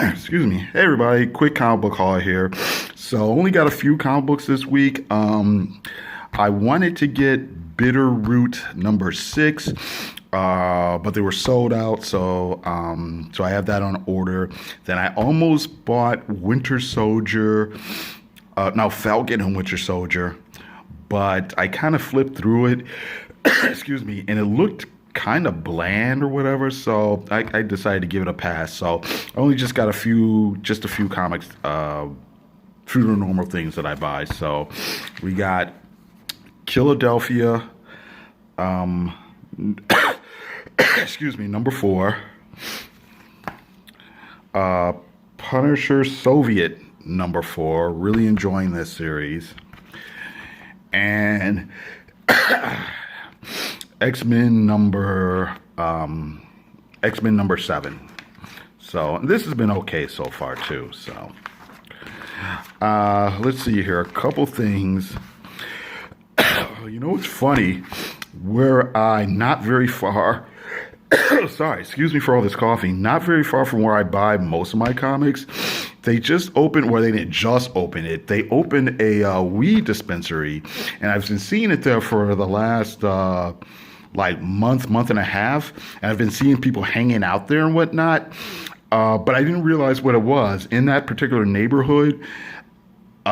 Excuse me. Hey everybody, quick comic book haul here. So only got a few comic books this week. I wanted to get Bitterroot number 6, but they were sold out, so I have that on order. Then I almost bought Winter Soldier, no, Falcon and Winter Soldier, but I kind of flipped through it, excuse me, and it looked kind of bland or whatever, so I decided to give it a pass. So I only just got just a few comics, through the normal things that I buy. So we got Philadelphia, excuse me, number 4, Punisher Soviet number 4. Really enjoying this series, and X-Men number 7. So this has been okay so far too. So let's see here, a couple things. You know what's funny? Where I not very far. Sorry, excuse me for all this coughing. Not very far from where I buy most of my comics. They just opened, well, they didn't just open it. They opened a weed dispensary, and I've been seeing it there for the last like month and a half, and I've been seeing people hanging out there and whatnot, but I didn't realize what it was. In that particular neighborhood,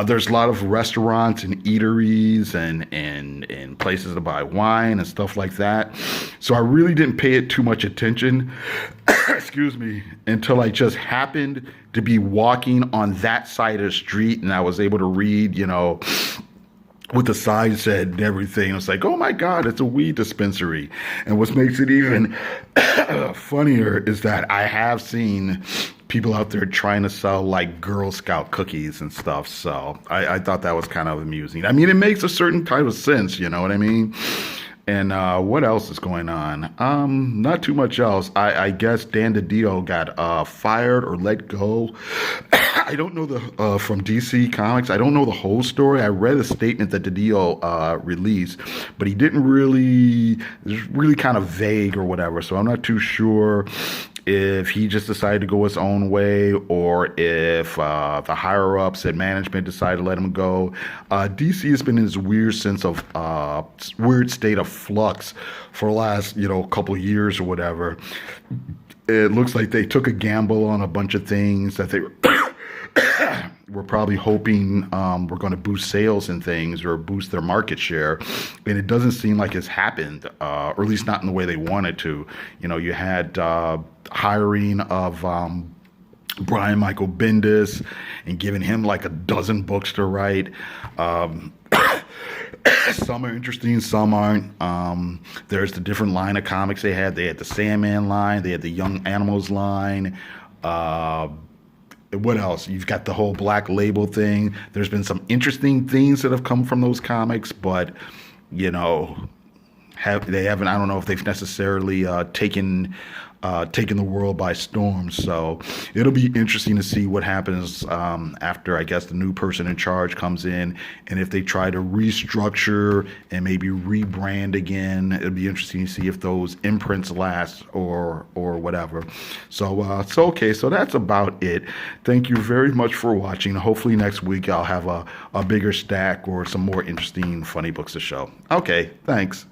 there's a lot of restaurants and eateries and places to buy wine and stuff like that. So I really didn't pay it too much attention, excuse me, until I just happened to be walking on that side of the street, and I was able to read, what the sign said and everything. It's like, oh my God, it's a weed dispensary. And what makes it even funnier is that I have seen people out there trying to sell like Girl Scout cookies and stuff. So I thought that was kind of amusing. I mean, it makes a certain type of sense, you know what I mean? And what else is going on? Not too much else. I guess Dan Didio got fired or let go. I don't know from DC Comics. I don't know the whole story. I read a statement that Didio released, but he didn't really. It's really kind of vague or whatever. So I'm not too sure if he just decided to go his own way, or if the higher ups at management decided to let him go. DC has been in this weird weird state of flux for the last couple of years or whatever. It looks like they took a gamble on a bunch of things that they were probably hoping were going to boost sales and things, or boost their market share, and it doesn't seem like it's happened, or at least not in the way they wanted to. You had hiring of Brian Michael Bendis and giving him like a dozen books to write. Some are interesting, some aren't. There's the different line of comics they had. They had the Sandman line, they had the Young Animals line. What else? You've got the whole Black Label thing. There's been some interesting things that have come from those comics, but they haven't. I don't know if they've necessarily taken the world by storm. So it'll be interesting to see what happens after, I guess, the new person in charge comes in, and if they try to restructure and maybe rebrand again. It'll be interesting to see if those imprints last or whatever. So okay. So that's about it. Thank you very much for watching. Hopefully next week I'll have a bigger stack or some more interesting, funny books to show. Okay, thanks.